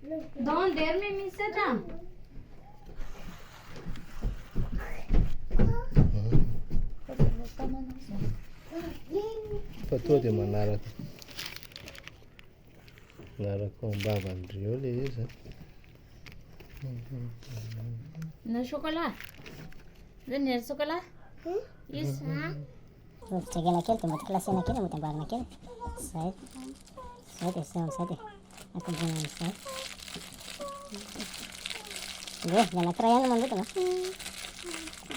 Don't dare me, Mr. Jam. Photo de manaraka. Manaraka mbavandrio le izy. No chocolat. Donner chocolat. Yes. Tegela kely, mbola klasena kely, mbola amboarina kely. Zay. Zay dia zay amizay dia akombona amizay. Nge, ny anankiray ihany no manodina.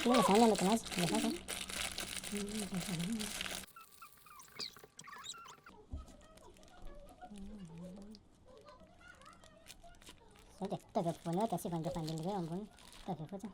Ino zany ny anodina azy? Zay dia fitaovy ampovoany eo dia asivandreo faniliny eo ambony. Fitaovy fotsiny.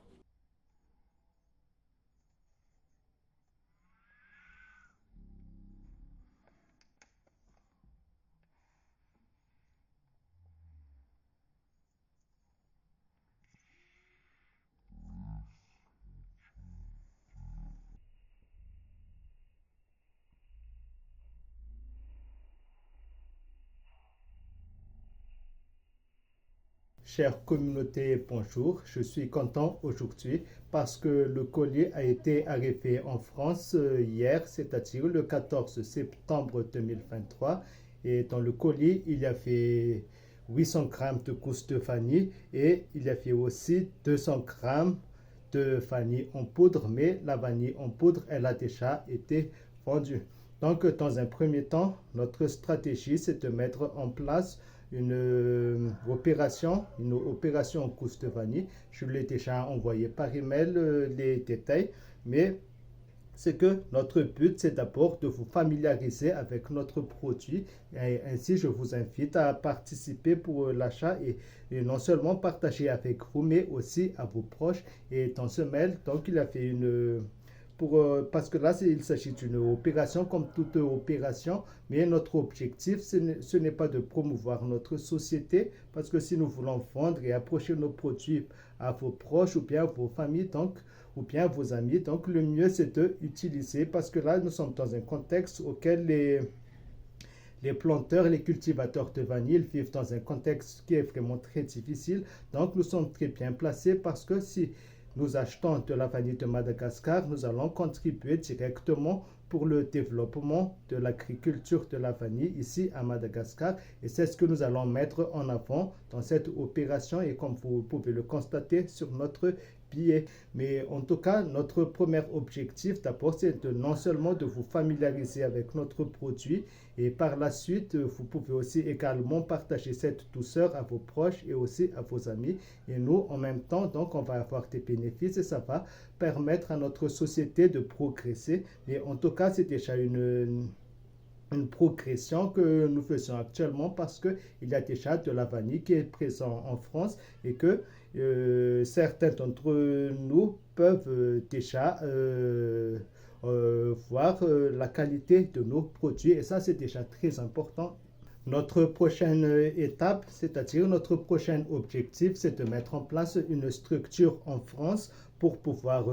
Chère communauté, bonjour. Je suis content aujourd'hui parce que le colis a été arrivé en France hier, c'est-à-dire le 14 septembre 2023. Et dans le colis, il y avait 800 grammes de gousses de vanille et il y avait aussi 200 grammes de vanille en poudre, mais la vanille en poudre, elle a déjà été vendue. Donc, dans un premier temps, notre stratégie, c'est de mettre en place une opération en gousses de vanille. Je l'ai déjà envoyé par email les détails, mais c'est que notre but, c'est d'abord de vous familiariser avec notre produit. Et ainsi, je vous invite à participer pour l'achat et non seulement partager avec vous, mais aussi à vos proches. Et dans ce mail, donc, il a fait parce que là, il s'agit d'une opération comme toute opération, mais notre objectif, ce n'est pas de promouvoir notre société, parce que si nous voulons vendre et approcher nos produits à vos proches ou bien à vos familles, donc, ou bien à vos amis, donc le mieux c'est d'utiliser, parce que là, nous sommes dans un contexte auquel les planteurs, les cultivateurs de vanille vivent dans un contexte qui est vraiment très difficile. Donc, nous sommes très bien placés parce que si nous achetons de la vanille de Madagascar, nous allons contribuer directement pour le développement de l'agriculture de la vanille ici à Madagascar. Et c'est ce que nous allons mettre en avant dans cette opération. Et comme vous pouvez le constater sur notre billet. Mais en tout cas, notre premier objectif d'abord, c'est non seulement de vous familiariser avec notre produit et par la suite, vous pouvez aussi également partager cette douceur à vos proches et aussi à vos amis. Et nous, en même temps, donc, on va avoir des bénéfices et ça va permettre à notre société de progresser. Mais en tout cas, c'est déjà une progression que nous faisons actuellement parce qu'il y a déjà de la vanille qui est présente en France et que certains d'entre nous peuvent déjà voir la qualité de nos produits et ça c'est déjà très important. Notre prochaine étape, c'est-à-dire notre prochain objectif, c'est de mettre en place une structure en France pour pouvoir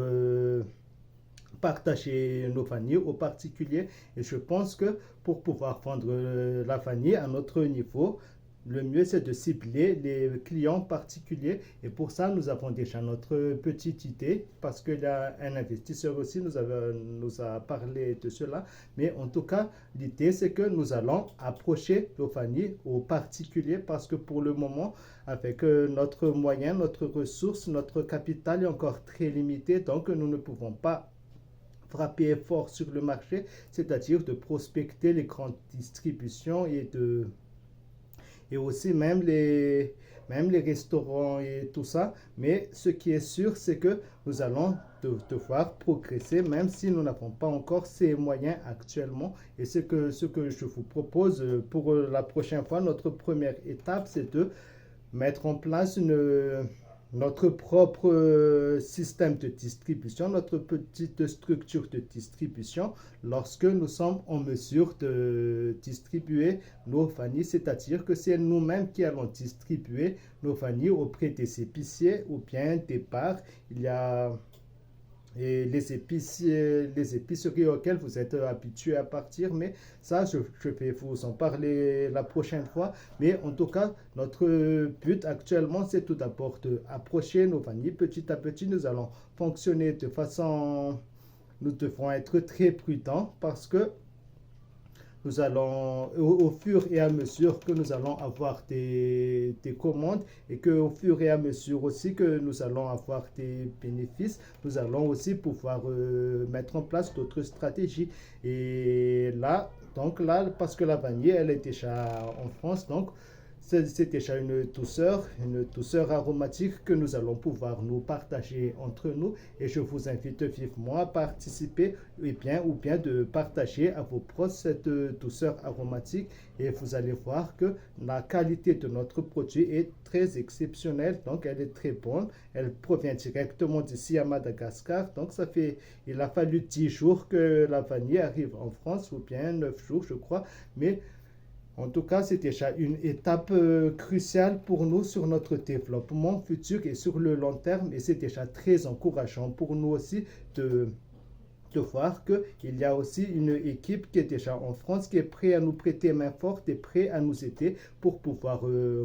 partager nos vanilles aux particuliers. Et je pense que pour pouvoir vendre la vanille à notre niveau, le mieux c'est de cibler les clients particuliers. Et pour ça, nous avons déjà notre petite idée parce qu'il y a un investisseur aussi nous a parlé de cela. Mais en tout cas, l'idée c'est que nous allons approcher nos vanilles aux particuliers parce que pour le moment, avec notre moyen, notre ressource, notre capital est encore très limité. Donc, nous ne pouvons pas frapper fort sur le marché, c'est-à-dire de prospecter les grandes distributions et aussi même les restaurants et tout ça. Mais ce qui est sûr, c'est que nous allons devoir progresser, même si nous n'avons pas encore ces moyens actuellement. Et ce que je vous propose pour la prochaine fois, notre première étape, c'est de mettre en place notre propre système de distribution, notre petite structure de distribution lorsque nous sommes en mesure de distribuer nos vanilles, c'est-à-dire que c'est nous-mêmes qui allons distribuer nos vanilles auprès des épiciers ou bien des bars. Il y a et les épiceries auxquelles vous êtes habitués à partir, mais ça, je vais vous en parler la prochaine fois. Mais en tout cas, notre but actuellement, c'est tout d'abord d'approcher nos vanilles. Petit à petit, nous allons fonctionner de façon... Nous devrons être très prudents parce que nous allons, au fur et à mesure que nous allons avoir des commandes et qu'au fur et à mesure aussi que nous allons avoir des bénéfices, nous allons aussi pouvoir mettre en place d'autres stratégies. Et là, donc là, parce que la vanille, elle est déjà en France, donc c'est déjà une douceur aromatique que nous allons pouvoir nous partager entre nous et je vous invite vivement à participer ou bien de partager à vos proches cette douceur aromatique et vous allez voir que la qualité de notre produit est très exceptionnelle, donc elle est très bonne, elle provient directement d'ici à Madagascar, donc il a fallu 10 jours que la vanille arrive en France ou bien 9 jours je crois, mais en tout cas, c'est déjà une étape cruciale pour nous sur notre développement futur et sur le long terme. Et c'est déjà très encourageant pour nous aussi de voir qu'il y a aussi une équipe qui est déjà en France, qui est prête à nous prêter main forte et prête à nous aider pour pouvoir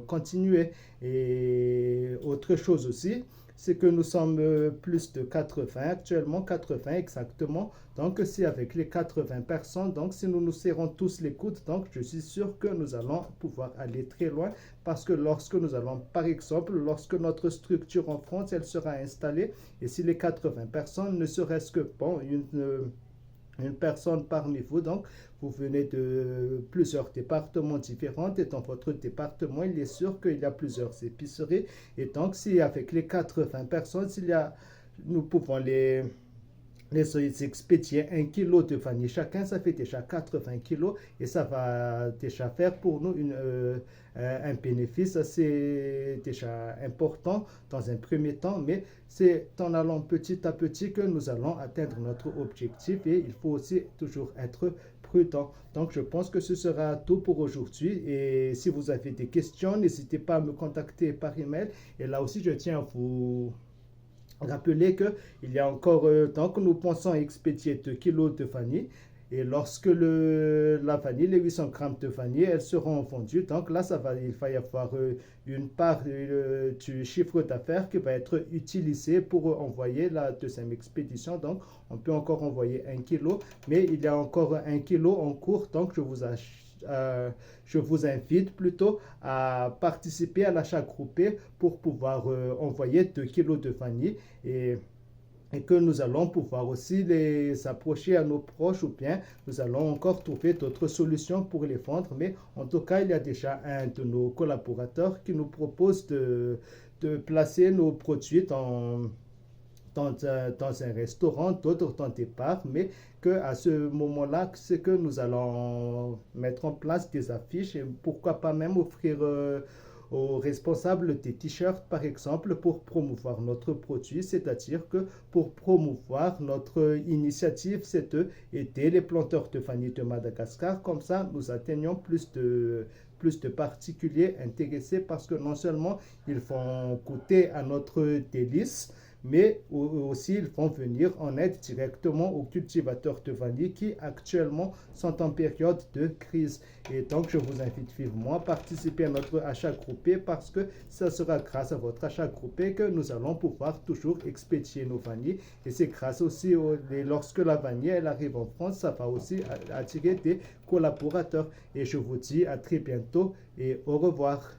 continuer. Et autre chose aussi, c'est que nous sommes plus de 80 actuellement, 80 exactement. Donc, c'est avec les 80 personnes. Donc, si nous nous serrons tous les coudes, donc je suis sûr que nous allons pouvoir aller très loin parce que lorsque nous allons, par exemple, lorsque notre structure en France, elle sera installée et si les 80 personnes ne serait-ce que, bon, une personne parmi vous, donc vous venez de plusieurs départements différents et dans votre département, il est sûr qu'il y a plusieurs épiceries et donc si avec les 80 personnes, nous pouvons les expédier 1 kilo de vanille chacun, ça fait déjà 80 kilos et ça va déjà faire pour nous un bénéfice assez déjà important dans un premier temps, mais c'est en allant petit à petit que nous allons atteindre notre objectif et il faut aussi toujours être prudent. Donc je pense que ce sera tout pour aujourd'hui et si vous avez des questions, n'hésitez pas à me contacter par email et là aussi je tiens à vous rappeler qu'il y a encore, tant que nous pensons expédier 2 kilos de vanille, et lorsque la vanille, les 800 grammes de vanille, elles seront vendues, donc là, il va y avoir une part du chiffre d'affaires qui va être utilisé pour envoyer la deuxième expédition. Donc, on peut encore envoyer 1 kilo, mais il y a encore 1 kilo en cours, donc je vous invite plutôt à participer à l'achat groupé pour pouvoir envoyer 2 kilos de vanille et que nous allons pouvoir aussi les approcher à nos proches ou bien nous allons encore trouver d'autres solutions pour les vendre. Mais en tout cas, il y a déjà un de nos collaborateurs qui nous propose de placer nos produits dans un restaurant, d'autres dans des bars, mais qu'à ce moment-là, c'est que nous allons mettre en place des affiches et pourquoi pas même offrir aux responsables des t-shirts, par exemple, pour promouvoir notre produit, c'est-à-dire que pour promouvoir notre initiative, c'est d'aider les planteurs de vanille de Madagascar. Comme ça, nous atteignons plus de particuliers intéressés parce que non seulement ils vont goûter à notre délice, mais aussi ils vont venir en aide directement aux cultivateurs de vanille qui actuellement sont en période de crise. Et donc je vous invite vivement à participer à notre achat groupé parce que ça sera grâce à votre achat groupé que nous allons pouvoir toujours expédier nos vanilles. Et c'est grâce aussi, lorsque la vanille elle arrive en France, ça va aussi attirer des collaborateurs. Et je vous dis à très bientôt et au revoir.